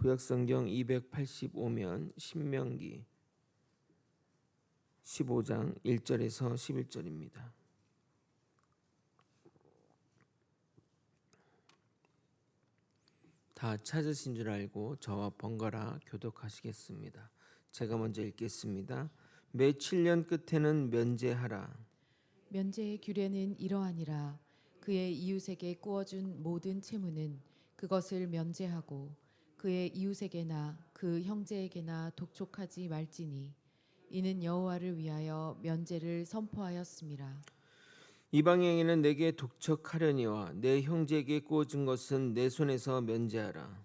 구약성경 285면 신명기 15장 1절에서 11절입니다. 다 찾으신 줄 알고 저와 번갈아 교독하시겠습니다. 제가 먼저 읽겠습니다. 매 7년 끝에는 면제하라. 면제의 규례는 이러하니라. 그의 이웃에게 꾸어준 모든 채무는 그것을 면제하고 그의 이웃에게나 그 형제에게나 독촉하지 말지니 이는 여호와를 위하여 면제를 선포하였음이라. 이방인에게는 내게 독촉하려니와 내 형제에게 꾸어준 것은 내 손에서 면제하라.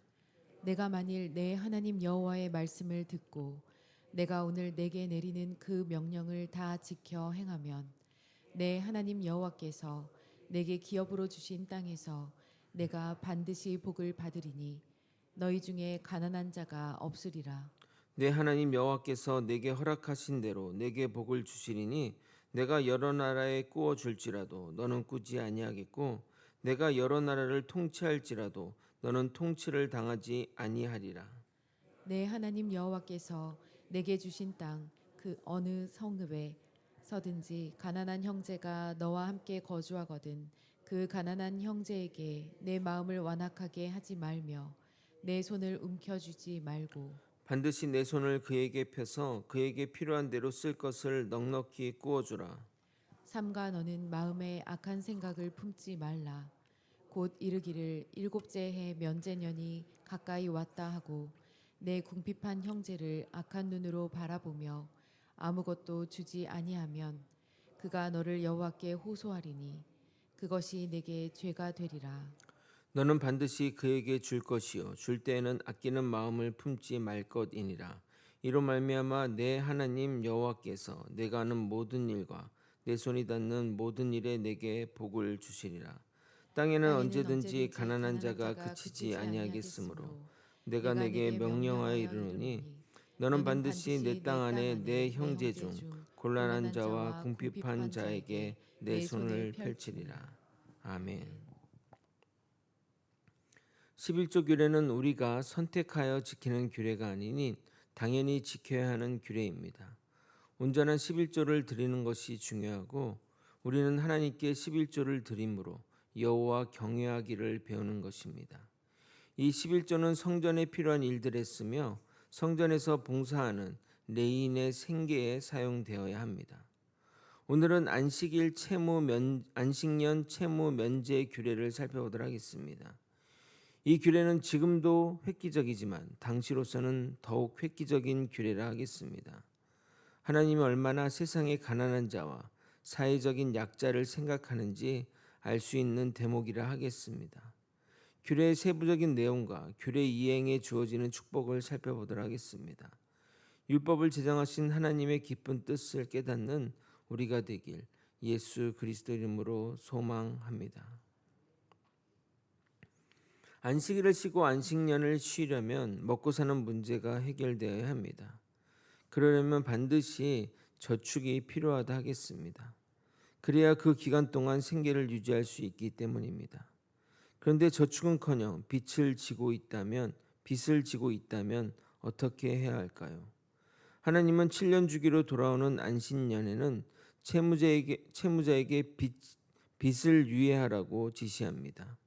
내가 만일 내 하나님 여호와의 말씀을 듣고 내가 오늘 내게 내리는 그 명령을 다 지켜 행하면 내 하나님 여호와께서 내게 기업으로 주신 땅에서 내가 반드시 복을 받으리니 너희 중에 가난한 자가 없으리라. 내 하나님 여호와께서 내게 허락하신 대로 내게 복을 주시리니 내가 여러 나라에 꾸어 줄지라도 너는 꾸지 아니하겠고 내가 여러 나라를 통치할지라도 너는 통치를 당하지 아니하리라. 내 하나님 여호와께서 내게 주신 땅 그 어느 성읍에 서든지 가난한 형제가 너와 함께 거주하거든 그 가난한 형제에게 내 마음을 완악하게 하지 말며 내 손을 움켜쥐지 말고 반드시 내 손을 그에게 펴서 그에게 필요한 대로 쓸 것을 넉넉히 꾸어 주라. 삼가 너는 마음에 악한 생각을 품지 말라. 곧 이르기를 일곱째 해 면제년이 가까이 왔다 하고 내 궁핍한 형제를 악한 눈으로 바라보며 아무것도 주지 아니하면 그가 너를 여호와께 호소하리니 그것이 내게 죄가 되리라. 너는 반드시 그에게 줄 것이요 줄 때에는 아끼는 마음을 품지 말 것이니라. 이로 말미암아 내 하나님 여호와께서 내가 하는 모든 일과 내 손이 닿는 모든 일에 내게 복을 주시리라. 땅에는 언제든지 가난한 자가 그치지 아니하겠으므로 내가 내게 명령하여 이르노니 너는 반드시 내 땅 안에 내 형제 중 곤란한 자와 궁핍한 자에게 내 손을 펼치리라. 아멘. 11조 규례는 우리가 선택하여 지키는 규례가 아니니 당연히 지켜야 하는 규례입니다. 온전한 11조를 드리는 것이 중요하고 우리는 하나님께 11조를 드림으로 여호와 경외하기를 배우는 것입니다. 이 11조는 성전에 필요한 일들에 쓰며 성전에서 봉사하는 레위인의 생계에 사용되어야 합니다. 오늘은 안식년 채무 면제 규례를 살펴보도록 하겠습니다. 이 규례는 지금도 획기적이지만 당시로서는 더욱 획기적인 규례라 하겠습니다. 하나님이 얼마나 세상의 가난한 자와 사회적인 약자를 생각하는지 알 수 있는 대목이라 하겠습니다. 규례의 세부적인 내용과 규례 이행에 주어지는 축복을 살펴보도록 하겠습니다. 율법을 제정하신 하나님의 깊은 뜻을 깨닫는 우리가 되길 예수 그리스도 이름으로 소망합니다. 안식일을 쉬고 안식년을 쉬려면 먹고 사는 문제가 해결되어야 합니다. 그러려면 반드시 저축이 필요하다 하겠습니다. 그래야 그 기간 동안 생계를 유지할 수 있기 때문입니다. 그런데 저축은커녕 빚을 지고 있다면 어떻게 해야 할까요? 하나님은 7년 주기로 돌아오는 안식년에는 채무자에게 빚을 유예하라고 지시합니다.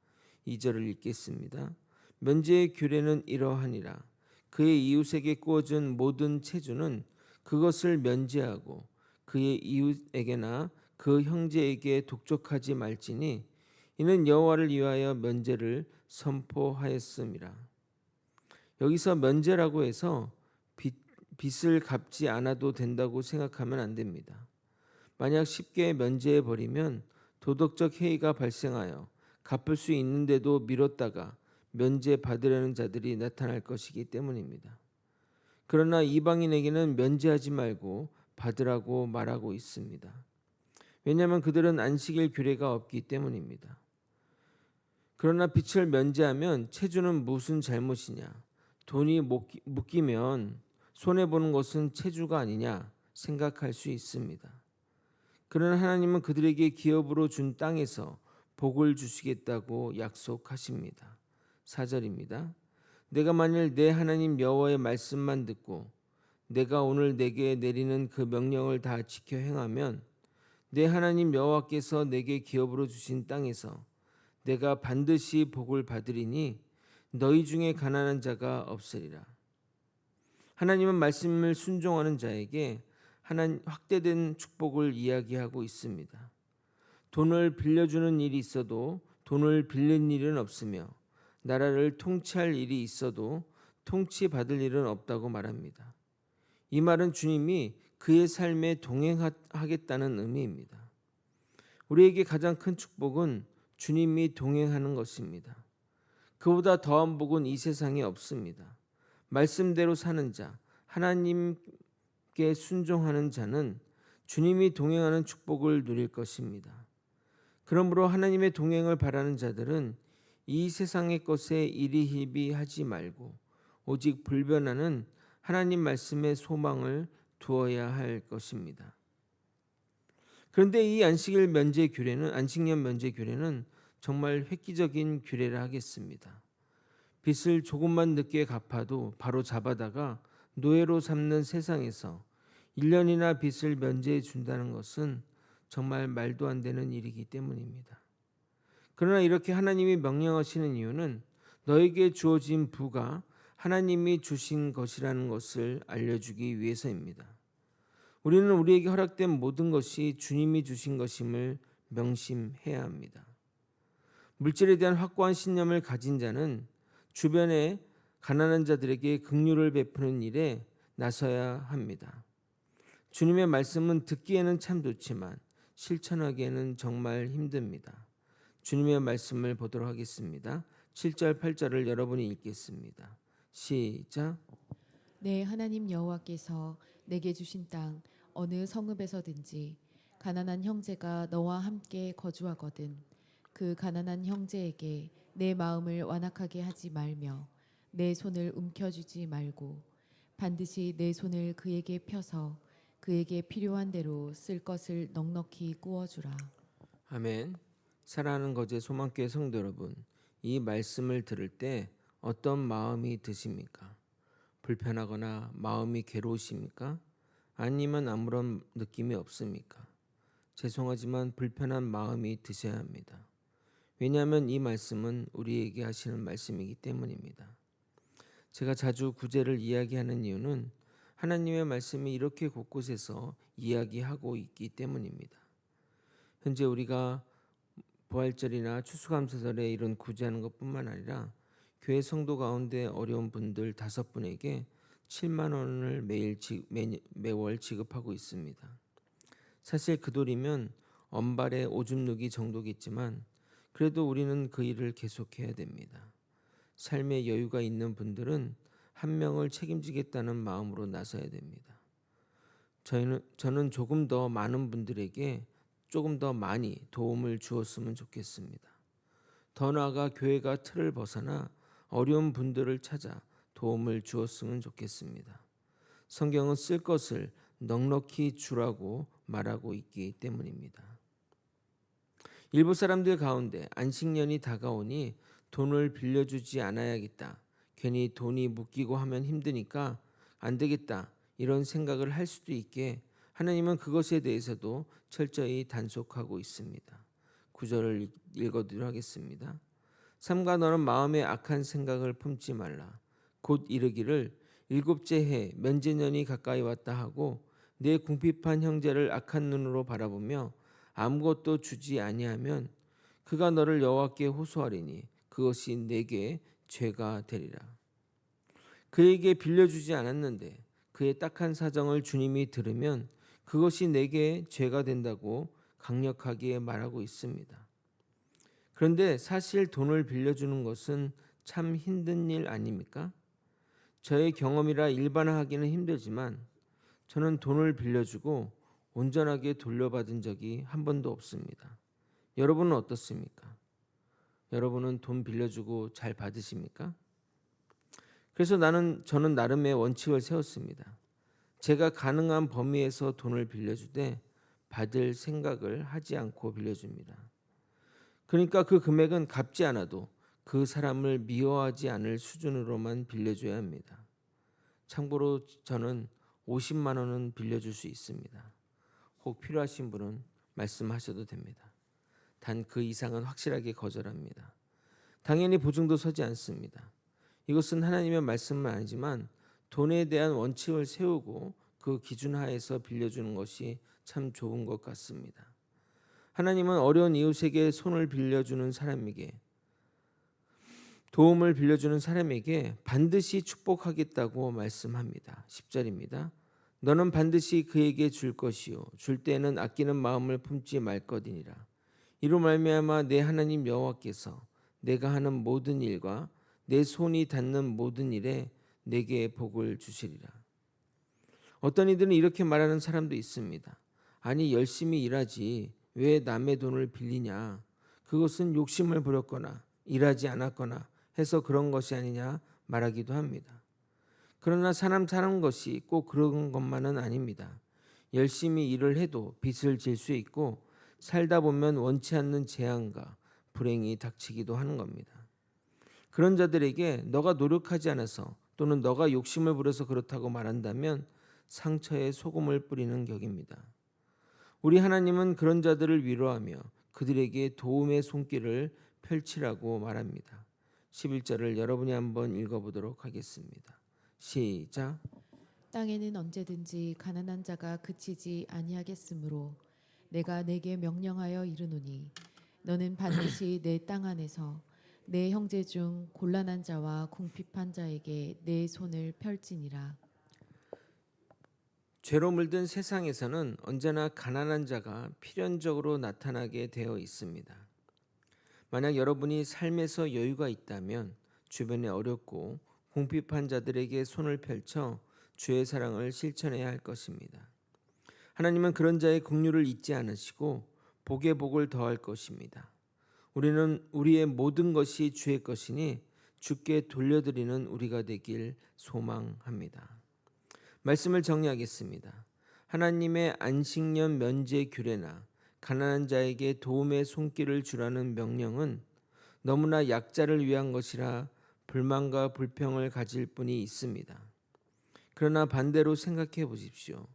2절을 읽겠습니다. 면제의 규례는 이러하니라. 그의 이웃에게 꾸어준 모든 채주는 그것을 면제하고 그의 이웃에게나 그 형제에게 독촉하지 말지니 이는 여호와를 위하여 면제를 선포하였음이라. 여기서 면제라고 해서 빚을 갚지 않아도 된다고 생각하면 안 됩니다. 만약 쉽게 면제해 버리면 도덕적 해이가 발생하여 갚을 수 있는데도 미뤘다가 면제 받으려는 자들이 나타날 것이기 때문입니다. 그러나 이방인에게는 면제하지 말고 받으라고 말하고 있습니다. 왜냐하면 그들은 안식일 규례가 없기 때문입니다. 그러나 빚을 면제하면 채주는 무슨 잘못이냐? 돈이 묶이면 손해보는 것은 채주가 아니냐 생각할 수 있습니다. 그러나 하나님은 그들에게 기업으로 준 땅에서 복을 주시겠다고 약속하십니다. 4절입니다. 내가 만일 내 하나님 여호와의 말씀만 듣고 내가 오늘 내게 내리는 그 명령을 다 지켜 행하면 내 하나님 여호와께서 내게 기업으로 주신 땅에서 내가 반드시 복을 받으리니 너희 중에 가난한 자가 없으리라. 하나님은 말씀을 순종하는 자에게 확대된 축복을 이야기하고 있습니다. 돈을 빌려주는 일이 있어도 돈을 빌린 일은 없으며 나라를 통치할 일이 있어도 통치받을 일은 없다고 말합니다. 이 말은 주님이 그의 삶에 동행하겠다는 의미입니다. 우리에게 가장 큰 축복은 주님이 동행하는 것입니다. 그보다 더한 복은 이 세상에 없습니다. 말씀대로 사는 자, 하나님께 순종하는 자는 주님이 동행하는 축복을 누릴 것입니다. 그러므로 하나님의 동행을 바라는 자들은 이 세상의 것에 이리희비하지 말고 오직 불변하는 하나님 말씀에 소망을 두어야 할 것입니다. 그런데 이 안식년 면제 규례는 정말 획기적인 규례라 하겠습니다. 빚을 조금만 늦게 갚아도 바로 잡아다가 노예로 삼는 세상에서 1년이나 빚을 면제해 준다는 것은 정말 말도 안 되는 일이기 때문입니다. 그러나 이렇게 하나님이 명령하시는 이유는 너에게 주어진 부가 하나님이 주신 것이라는 것을 알려주기 위해서입니다. 우리는 우리에게 허락된 모든 것이 주님이 주신 것임을 명심해야 합니다. 물질에 대한 확고한 신념을 가진 자는 주변의 가난한 자들에게 긍휼을 베푸는 일에 나서야 합니다. 주님의 말씀은 듣기에는 참 좋지만 실천하기에는 정말 힘듭니다. 주님의 말씀을 보도록 하겠습니다. 7절 8절을 여러분이 읽겠습니다. 시작. 내 하나님 여호와께서 내게 주신 땅 어느 성읍에서든지 가난한 형제가 너와 함께 거주하거든 그 가난한 형제에게 내 마음을 완악하게 하지 말며 내 손을 움켜쥐지 말고 반드시 내 손을 그에게 펴서 그에게 필요한 대로 쓸 것을 넉넉히 꾸어주라. 아멘. 사랑하는 거제 소망교회 성도 여러분, 이 말씀을 들을 때 어떤 마음이 드십니까? 불편하거나 마음이 괴로우십니까? 아니면 아무런 느낌이 없습니까? 죄송하지만 불편한 마음이 드셔야 합니다. 왜냐하면 이 말씀은 우리에게 하시는 말씀이기 때문입니다. 제가 자주 구제를 이야기하는 이유는 하나님의 말씀이 이렇게 곳곳에서 이야기하고 있기 때문입니다. 현재 우리가 부활절이나 추수감사절에 이런 구제하는 것뿐만 아니라 교회 성도 가운데 어려운 분들 5분에게 7만 원을 매월 지급하고 있습니다. 사실 그 돈이면 엄발의 오줌 누기 정도겠지만 그래도 우리는 그 일을 계속해야 됩니다. 삶의 여유가 있는 분들은 한 명을 책임지겠다는 마음으로 나서야 됩니다. 저는 조금 더 많은 분들에게 조금 더 많이 도움을 주었으면 좋겠습니다. 더 나아가 교회가 틀을 벗어나 어려운 분들을 찾아 도움을 주었으면 좋겠습니다. 성경은 쓸 것을 넉넉히 주라고 말하고 있기 때문입니다. 일부 사람들 가운데 안식년이 다가오니 돈을 빌려주지 않아야겠다. 괜히 돈이 묶이고 하면 힘드니까 안 되겠다. 이런 생각을 할 수도 있게 하나님은 그것에 대해서도 철저히 단속하고 있습니다. 9절을 읽어드리도록 하겠습니다. 삼가 너는 마음에 악한 생각을 품지 말라. 곧 이르기를 일곱째 해 면제년이 가까이 왔다 하고 내 궁핍한 형제를 악한 눈으로 바라보며 아무것도 주지 아니하면 그가 너를 여호와께 호소하리니 그것이 내게 죄가 되리라. 그에게 빌려주지 않았는데 그의 딱한 사정을 주님이 들으면 그것이 내게 죄가 된다고 강력하게 말하고 있습니다. 그런데 사실 돈을 빌려주는 것은 참 힘든 일 아닙니까? 저의 경험이라 일반화하기는 힘들지만 저는 돈을 빌려주고 온전하게 돌려받은 적이 한 번도 없습니다. 여러분은 어떻습니까? 여러분은 돈 빌려주고 잘 받으십니까? 그래서 저는 나름의 원칙을 세웠습니다. 제가 가능한 범위에서 돈을 빌려주되 받을 생각을 하지 않고 빌려줍니다. 그러니까 그 금액은 갚지 않아도 그 사람을 미워하지 않을 수준으로만 빌려줘야 합니다. 참고로 저는 50만 원은 빌려줄 수 있습니다. 혹 필요하신 분은 말씀하셔도 됩니다. 단 그 이상은 확실하게 거절합니다. 당연히 보증도 서지 않습니다. 이것은 하나님의 말씀은 아니지만 돈에 대한 원칙을 세우고 그 기준 하에서 빌려주는 것이 참 좋은 것 같습니다. 하나님은 어려운 이웃에게 손을 빌려주는 사람에게, 도움을 빌려주는 사람에게 반드시 축복하겠다고 말씀합니다. 10절입니다. 너는 반드시 그에게 줄 것이요 줄 때에는 아끼는 마음을 품지 말 것이니라. 이로 말미암아 내 하나님 여호와께서 내가 하는 모든 일과 내 손이 닿는 모든 일에 내게 복을 주시리라. 어떤 이들은 이렇게 말하는 사람도 있습니다. 아니 열심히 일하지 왜 남의 돈을 빌리냐. 그것은 욕심을 부렸거나 일하지 않았거나 해서 그런 것이 아니냐 말하기도 합니다. 그러나 사람 사는 것이 꼭 그런 것만은 아닙니다. 열심히 일을 해도 빚을 질 수 있고 살다 보면 원치 않는 재앙과 불행이 닥치기도 하는 겁니다. 그런 자들에게 너가 노력하지 않아서 또는 너가 욕심을 부려서 그렇다고 말한다면 상처에 소금을 뿌리는 격입니다. 우리 하나님은 그런 자들을 위로하며 그들에게 도움의 손길을 펼치라고 말합니다. 11절을 여러분이 한번 읽어보도록 하겠습니다. 시작. 땅에는 언제든지 가난한 자가 그치지 아니하겠으므로 내가 내게 명령하여 이르노니 너는 반드시 내 땅 안에서 내 형제 중 곤란한 자와 궁핍한 자에게 내 손을 펼지니라. 죄로 물든 세상에서는 언제나 가난한 자가 필연적으로 나타나게 되어 있습니다. 만약 여러분이 삶에서 여유가 있다면 주변에 어렵고 궁핍한 자들에게 손을 펼쳐 주의 사랑을 실천해야 할 것입니다. 하나님은 그런 자의 긍휼을 잊지 않으시고 복에 복을 더할 것입니다. 우리는 우리의 모든 것이 주의 것이니 주께 돌려드리는 우리가 되길 소망합니다. 말씀을 정리하겠습니다. 하나님의 안식년 면제 규례나 가난한 자에게 도움의 손길을 주라는 명령은 너무나 약자를 위한 것이라 불만과 불평을 가질 분이 있습니다. 그러나 반대로 생각해 보십시오.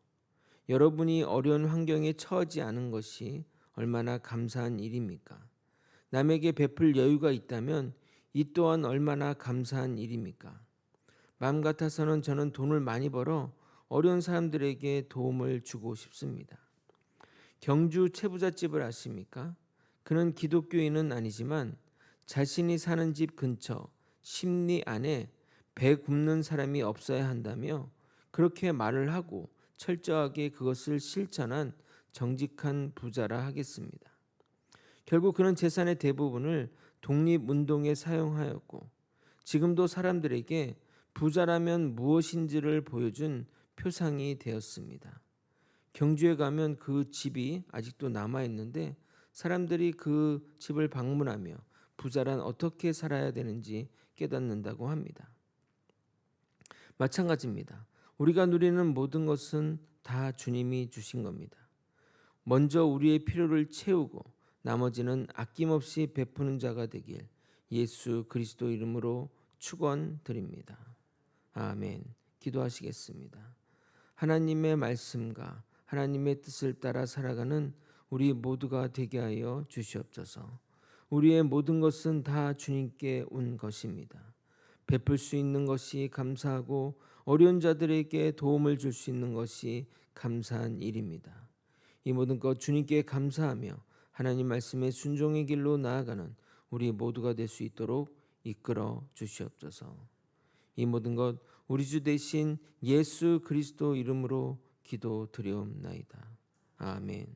여러분이 어려운 환경에 처하지 않은 것이 얼마나 감사한 일입니까? 남에게 베풀 여유가 있다면 이 또한 얼마나 감사한 일입니까? 마음 같아서는 저는 돈을 많이 벌어 어려운 사람들에게 도움을 주고 싶습니다. 경주 채부잣집을 아십니까? 그는 기독교인은 아니지만 자신이 사는 집 근처 십리 안에 배 굽는 사람이 없어야 한다며 그렇게 말을 하고 철저하게 그것을 실천한 정직한 부자라 하겠습니다. 결국 그는 재산의 대부분을 독립운동에 사용하였고 지금도 사람들에게 부자라면 무엇인지를 보여준 표상이 되었습니다. 경주에 가면 그 집이 아직도 남아있는데 사람들이 그 집을 방문하며 부자란 어떻게 살아야 되는지 깨닫는다고 합니다. 마찬가지입니다. 우리가 누리는 모든 것은 다 주님이 주신 겁니다. 먼저 우리의 필요를 채우고 나머지는 아낌없이 베푸는 자가 되길 예수 그리스도 이름으로 축원드립니다. 아멘. 기도하시겠습니다. 하나님의 말씀과 하나님의 뜻을 따라 살아가는 우리 모두가 되게 하여 주시옵소서. 우리의 모든 것은 다 주님께 온 것입니다. 베풀 수 있는 것이 감사하고 어려운 자들에게 도움을 줄 수 있는 것이 감사한 일입니다. 이 모든 것 주님께 감사하며 하나님 말씀의 순종의 길로 나아가는 우리 모두가 될 수 있도록 이끌어 주시옵소서. 이 모든 것 우리 주 대신 예수 그리스도 이름으로 기도드리옵나이다. 아멘.